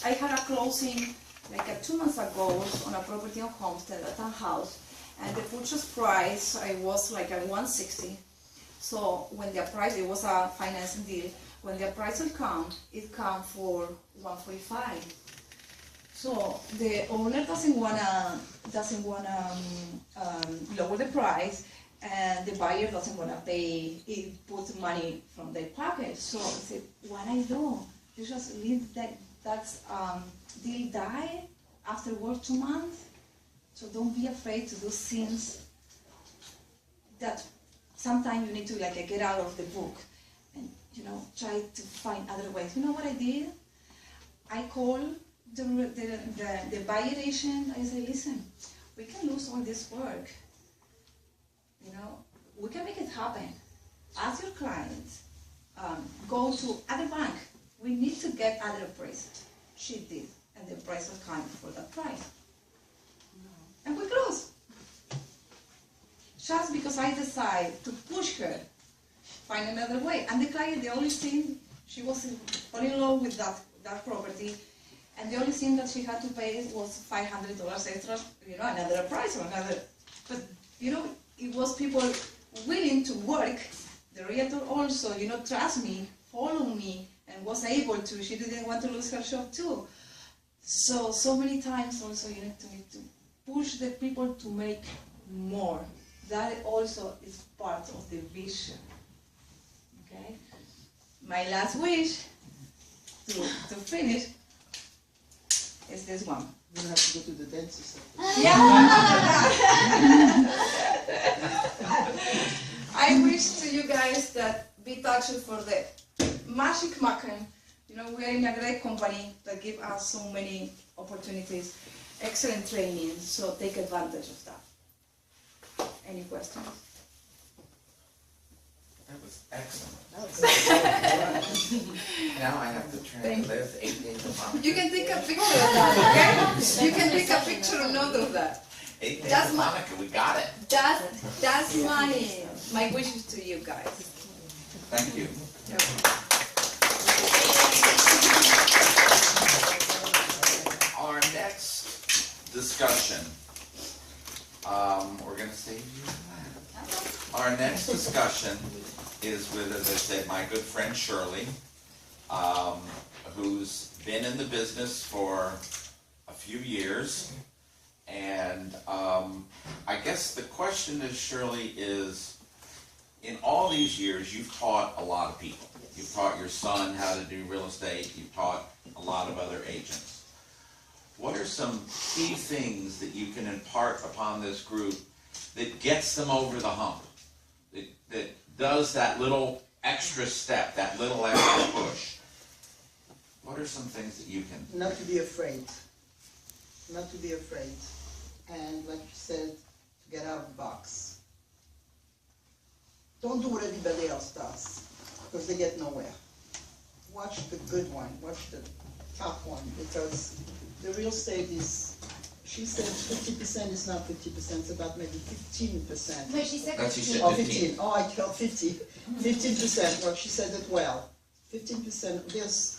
I had a closing like 2 months ago on a property on Homestead, a townhouse, and the purchase price I was like at 160. So when the price, it was a financing deal, when the price will come, it come for 145. So the owner doesn't wanna lower the price, and the buyer doesn't wanna pay, it puts money from their pocket. So I said, what I do? You just leave that deal die after work 2 months. So don't be afraid to do things that sometimes you need to like get out of the book and try to find other ways. You know what I did? I called the buyer agent. I said, listen, we can lose all this work. We can make it happen. Ask your clients, go to other bank. We need to get other price. She did, and the price was coming for that price. And we close. Just because I decided to push her, find another way. And the client, the only thing, she was fall in love with that property, and the only thing that she had to pay was $500 extra, another price or another. But, it was people willing to work. The realtor also, trust me, follow me, and was able to. She didn't want to lose her job too. So many times also you need to push the people to make more. That also is part of the vision. Okay? My last wish to finish is this one. You don't have to go to the dentist. Yeah. I wish to you guys that be touched for the magic macan. We are in a great company that give us so many opportunities, excellent training, so take advantage of that. Any questions? That was excellent. Now I have to live 8 days a month. You can take a picture of that, okay? You can take a picture and note of that. 8 days of Monica, we got it. That's my wishes to you guys. Thank you. Our next discussion, we're going to save you that. Our next discussion is with, as I said, my good friend Shirley, who's been in the business for a few years. And I guess the question is, Shirley, is in all these years, you've taught a lot of people. You've taught your son how to do real estate. You've taught a lot of other agents. What are some key things that you can impart upon this group that gets them over the hump, that does that little extra step, that little extra push? What are some things that you can... Not to be afraid. Not to be afraid. And like you said, to get out of the box. Don't do what everybody else does, because they get nowhere. Watch the good one, watch the top one, because the real estate is, she said 50% is not 50%, it's about maybe 15%. No, she said 15. Oh, 15. Oh, I tell 50. 15%. Well, she said it well. 15%. There's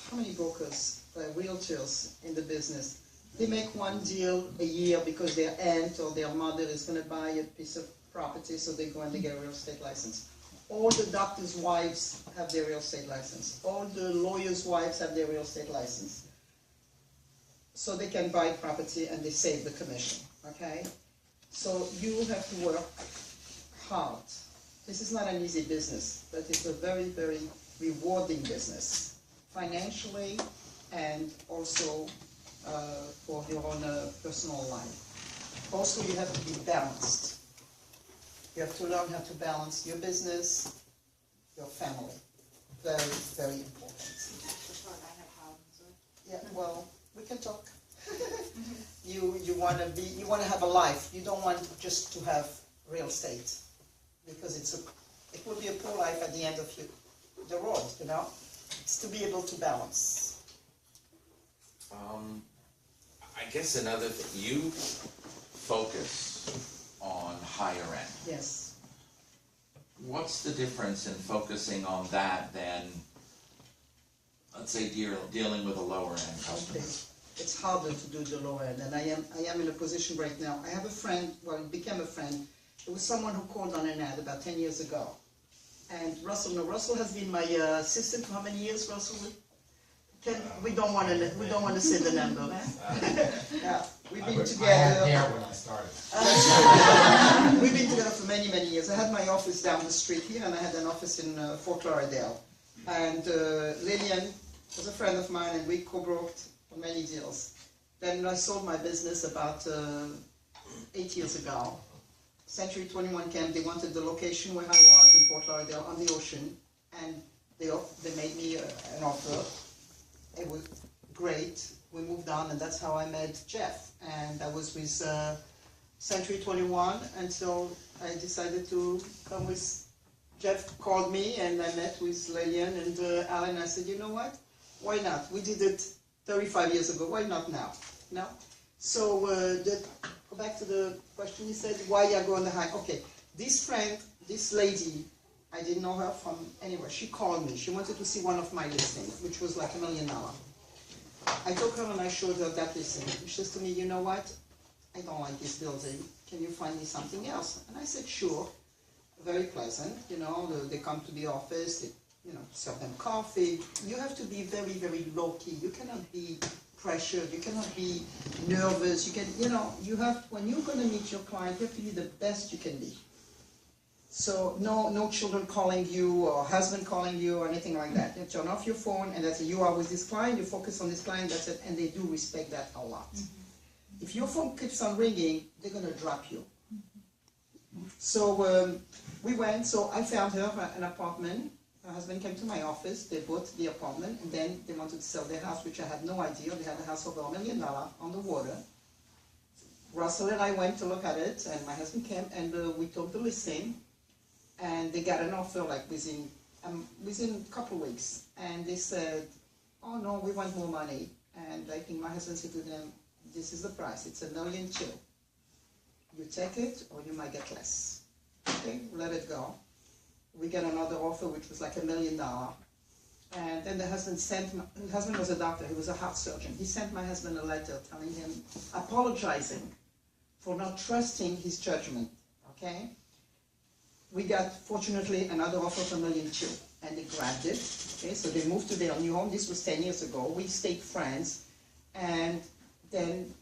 how many brokers, realtors in the business? They make one deal a year because their aunt or their mother is going to buy a piece of property, so they go and they get a real estate license. All the doctors' wives have their real estate license. All the lawyers' wives have their real estate license. So they can buy property and they save the commission, okay? So you have to work hard. This is not an easy business, but it's a very, very rewarding business, financially and also for your own personal life. Also, you have to be balanced. You have to learn how to balance your business, your family. Very, very important. That's what I have problems with. Yeah, well, we can talk. You want to have a life. You don't want just to have real estate, because it will be a poor life at the end of the road. It's to be able to balance. I guess another thing, you focus on higher end. Yes. What's the difference in focusing on that than let's say, dealing with a lower end customer? Okay. It's harder to do the low end, and I am in a position right now. I have a friend, well, it became a friend. It was someone who called on an ad about 10 years ago. And Russell has been my assistant for how many years, Russell? We don't want to say the number. Yeah, we've been together. I had hair when I started. We've been together for many, many years. I had my office down the street here, and I had an office in Fort Lauderdale. And Lillian was a friend of mine, and we co-broked for many deals. Then I sold my business about 8 years ago. Century 21 came, they wanted the location where I was in Fort Lauderdale on the ocean, and they made me an offer. It was great. We moved on, and that's how I met Jeff. And I was with Century 21 until I decided to come with, Jeff called me, and I met with Lillian and Alan. I said, you know what? Why not? We did it 35 years ago. Why not now? No? So, go back to the question you said, why you go on the high? Okay, this friend, this lady, I didn't know her from anywhere. She called me. She wanted to see one of my listings, which was like $1 million. I took her and I showed her that listing. She says to me, you know what? I don't like this building. Can you find me something else? And I said, sure. Very pleasant. You know, they come to the office, they, you know, serve them coffee. You have to be very, very low-key. You cannot be pressured. You cannot be nervous. You can, you know, you have, when you're going to meet your client, you have to be the best you can be. So no children calling you or husband calling you or anything like that. You turn off your phone and that's it. You are with this client, you focus on this client, that's it, and they do respect that a lot. Mm-hmm. If your phone keeps on ringing, they're going to drop you. Mm-hmm. So we went, so I found her an apartment. Her husband came to my office, they bought the apartment, and then they wanted to sell their house, which I had no idea. They had a house over $1 million on the water. Russell and I went to look at it, and my husband came, and we took the listing. And they got an offer like within a couple of weeks. And they said, oh no, we want more money. And I think my husband said to them, this is the price, it's $1.2 million. You take it or you might get less. Okay, let it go. We got another offer which was like $1 million. And then the husband was a doctor, he was a heart surgeon. He sent my husband a letter telling him, apologizing for not trusting his judgment, okay? We got, fortunately, another offer for $1.2 million, and they grabbed it. Okay, so they moved to their new home. This was 10 years ago. We stayed friends, and then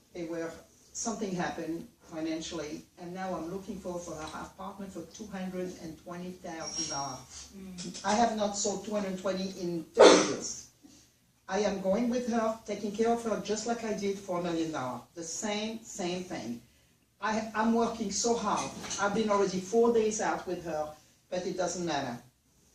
something happened financially, and now I'm looking for an apartment for $220,000. I have not sold 220 in 30 years. I am going with her, taking care of her just like I did for $1 million. The same thing. I'm working so hard. I've been already 4 days out with her, but it doesn't matter.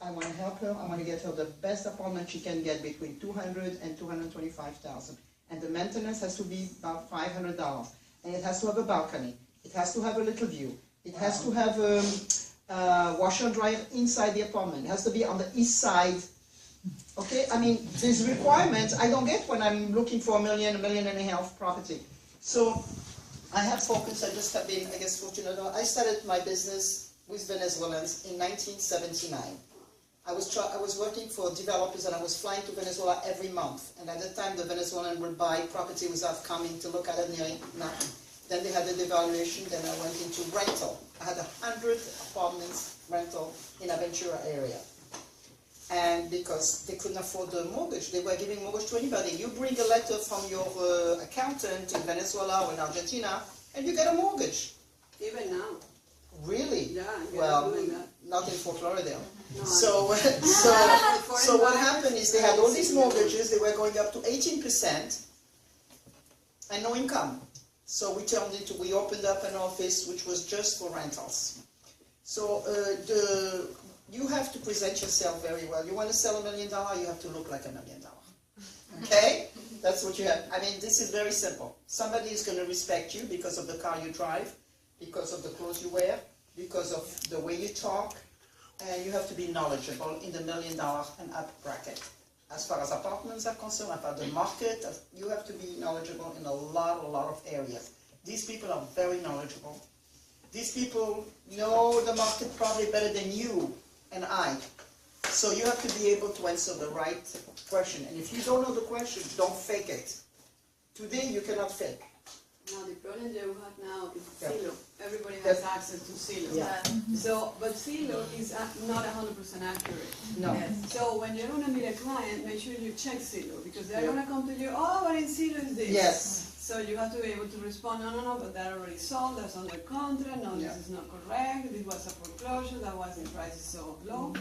I want to help her. I want to get her the best apartment she can get between $200,000 and $225,000. And the maintenance has to be about $500. And it has to have a balcony. It has to have a little view. It has to have a washer and dryer inside the apartment. It has to be on the east side. Okay, I mean, these requirements I don't get when I'm looking for $1 million, $1.5 million property. So I have focused, I just have been, I guess, fortunate. I started my business with Venezuelans in 1979. I was working for developers and I was flying to Venezuela every month. And at the time, the Venezuelan would buy property without coming to look at it nearly nothing. Then they had the devaluation, then I went into rental. I had 100 apartments rental in Aventura area. And because they couldn't afford the mortgage, they were giving mortgage to anybody. You bring a letter from your accountant in Venezuela or in Argentina, and you get a mortgage. Even now. Really? Yeah, well, doing that. not in Fort Lauderdale. No, so what happened is they had all these mortgages. They were going up to 18%, and no income. So we opened up an office which was just for rentals. So you have to present yourself very well. You want to sell $1 million, you have to look like $1 million. Okay? That's what you have. I mean, this is very simple. Somebody is going to respect you because of the car you drive, because of the clothes you wear, because of the way you talk, and you have to be knowledgeable in the $1 million and up bracket. As far as apartments are concerned, about the market, you have to be knowledgeable in a lot of areas. These people are very knowledgeable. These people know the market probably better than you and I. So you have to be able to answer the right question. And if you don't know the question, don't fake it. Today, you cannot fake. Now, the problem that we have now is Yeah. Zillow. Everybody has Yeah. access to Zillow. Yeah. So, but Zillow is not 100% accurate. No. So when you're gonna meet a client, make sure you check Zillow, because they're Yeah. gonna come to you, oh, but in Zillow is this. Yes. So you have to be able to respond, no, but that already sold, that's under contract, no, Yeah. this is not correct, this was a foreclosure, that was the price is so low,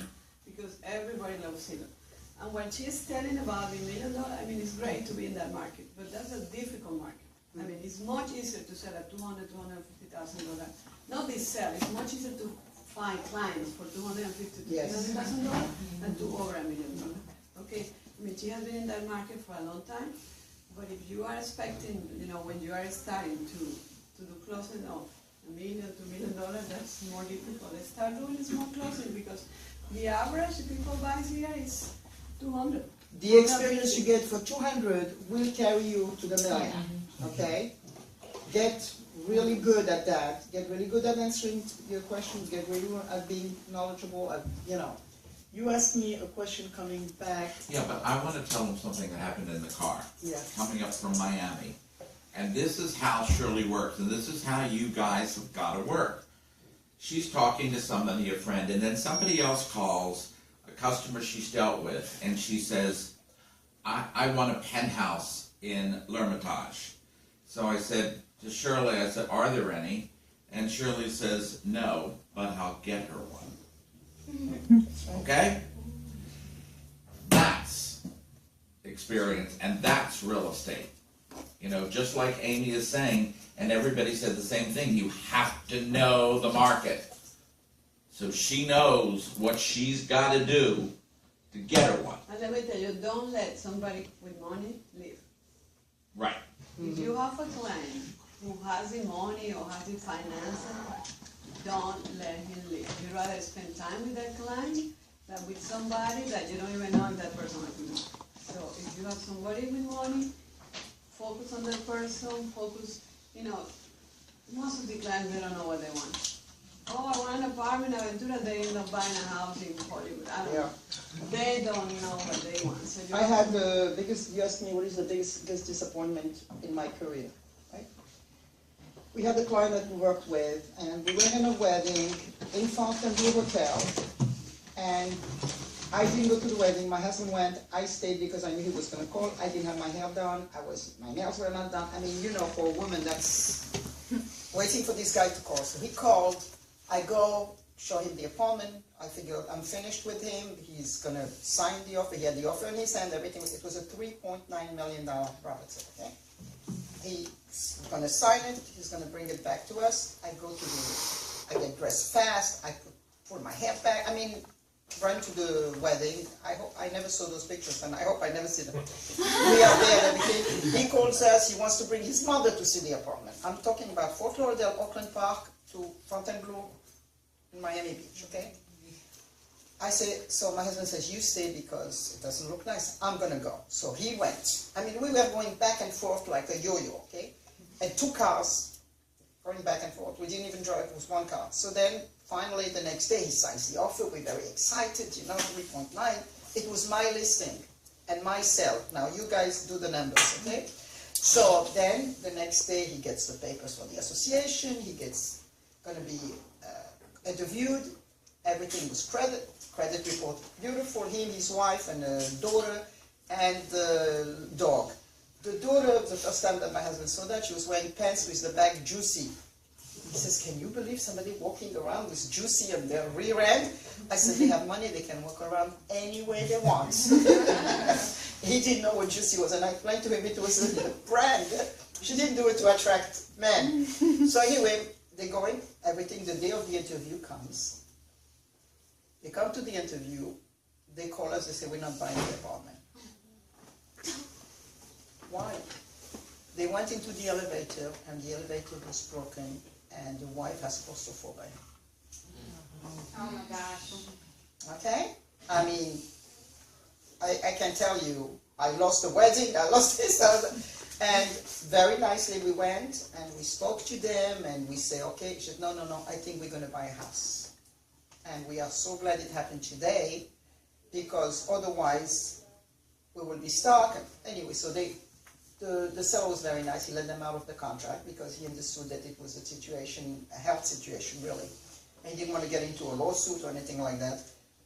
because everybody loves Zillow. And when she's telling about the $1 million, I mean, it's great to be in that market, but that's a difficult market. I mean, it's much easier to sell at $250,000. Not this sell, it's much easier to find clients for $250,000 to Yes. $300,000 than to over $1 million. Okay, I mean, she has been in that market for a long time, but if you are expecting, when you are starting to do closing of $1 million, $2 million, that's more difficult. Let's start doing small closing, because the average people buys here is 200. The experience you get for 200 will carry you to the million, okay? Get really good at that. Get really good at answering your questions. Get really good at being knowledgeable. You asked me a question coming back. Yeah, but I want to tell them something that happened in the car. Yeah. Coming up from Miami. And this is how Shirley works, and this is how you guys have got to work. She's talking to somebody, a friend, and then somebody else calls, a customer she's dealt with, and she says, I want a penthouse in L'Hermitage. So I said to Shirley, I said, are there any? And Shirley says, no, but I'll get her one. Okay? That's experience, and that's real estate. Just like Amy is saying, and everybody said the same thing, you have to know the market. So she knows what she's got to do to get her one. And let me tell you, don't let somebody with money leave. Right. If you have a client who has the money or has the financing, don't let him leave. You'd rather spend time with that client than with somebody that you don't even know if that person has money. So if you have somebody with money, focus on that person, most of the clients, they don't know what they want. Oh, I want an apartment in Aventura, they end up buying a house in Hollywood. I don't know. They don't know what they want. So you I had the biggest, you asked me what is the biggest disappointment in my career, right? We had a client that we worked with, and we went in a wedding in Fontainebleau Hotel, and I didn't go to the wedding, my husband went, I stayed because I knew he was gonna call, I didn't have my hair done, my nails were not done. I mean, for a woman, that's waiting for this guy to call. So he called, I go, show him the apartment, I figure I'm finished with him, he's gonna sign the offer, he had the offer in his hand, everything, it was a $3.9 million property, okay? He's gonna sign it, he's gonna bring it back to us, I get dressed fast, I put my hair back, run to the wedding. I never saw those pictures, and I hope I never see them. We are there and everything. He calls us, he wants to bring his mother to see the apartment. I'm talking about Fort Lauderdale, Oakland Park, to Fontainebleau, in Miami Beach, okay? I say, so my husband says, you stay because it doesn't look nice. I'm gonna go. So he went. We were going back and forth like a yo-yo, okay? And 2 cars going back and forth. We didn't even drive, it was 1 car. So then, finally, the next day, he signs the offer. We're very excited, 3.9. It was my listing and my sale. Now, you guys do the numbers, okay? So then, the next day, he gets the papers for the association. He gets going to be interviewed. Everything was credit report, beautiful. Him, his wife, and a daughter, and the dog. The daughter, the first time that my husband saw that, she was wearing pants with the bag Juicy. He says, can you believe somebody walking around with Juicy on their rear end? I said, they have money, they can walk around any way they want. He didn't know what Juicy was, and I explained to him it was a brand. She didn't do it to attract men. So anyway, they're going, everything, the day of the interview comes. They come to the interview, they call us, they say, we're not buying the apartment. Why? They went into the elevator, and the elevator was broken, and the wife has claustrophobia. Oh my gosh. Okay? I can tell you, I lost the wedding, I lost this, and very nicely we went, and we spoke to them, and we say, okay, she said, no, I think we're going to buy a house. And we are so glad it happened today, because otherwise we will be stuck. Anyway, so the seller was very nice. He let them out of the contract because he understood that it was a situation, a health situation really. And he didn't want to get into a lawsuit or anything like that.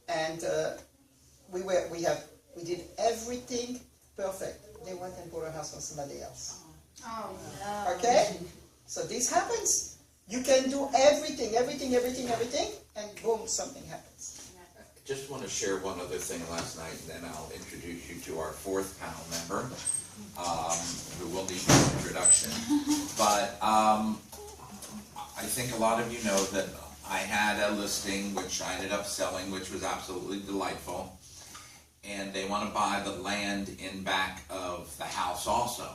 And we did everything perfect. They went and bought a house for somebody else. Oh, no. Okay? So this happens. You can do everything, and boom, something happens. Just want to share one other thing last night, and then I'll introduce you to our fourth panel member, who will need an introduction. But I think a lot of you know that I had a listing which I ended up selling, which was absolutely delightful. And they want to buy the land in back of the house also.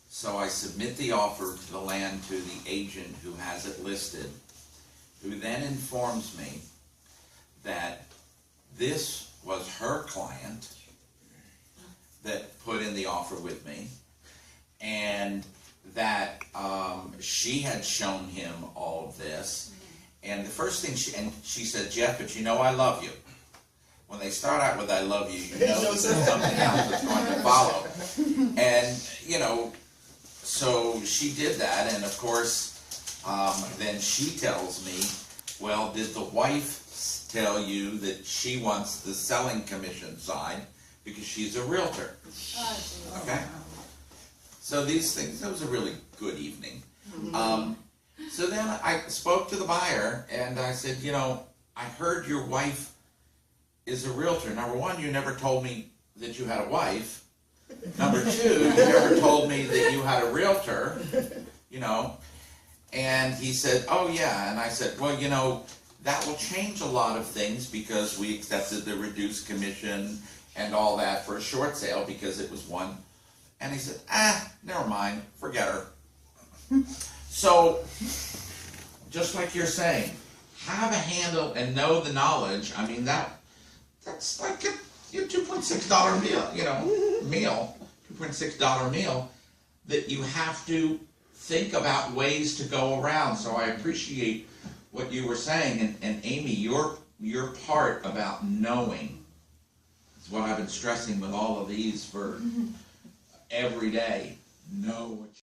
So I submit the offer to the land to the agent who has it listed, who then informs me that this was her client that put in the offer with me, and that she had shown him all of this. And the first thing she said, Jeff, but you know I love you. When they start out with I love you, you know that there's something else that's going to follow. And, you know, so she did that, and of course, then she tells me, well, did the wife tell you that she wants the selling commission side because she's a realtor? Okay? So these things, that was a really good evening. So then I spoke to the buyer, and I said, you know, I heard your wife is a realtor. Number one, you never told me that you had a wife. Number two, you never told me that you had a realtor, you know. And he said, oh yeah. And I said, well, you know, that will change a lot of things because we accepted the reduced commission and all that for a short sale because it was one. And he said, never mind, forget her. So, just like you're saying, have a handle and know the knowledge. I mean, that's like your $2.6 meal, you know, $2.6 meal, that you have to think about ways to go around. So I appreciate what you were saying, and Amy, your part about knowing is what I've been stressing with all of these for every day. Know what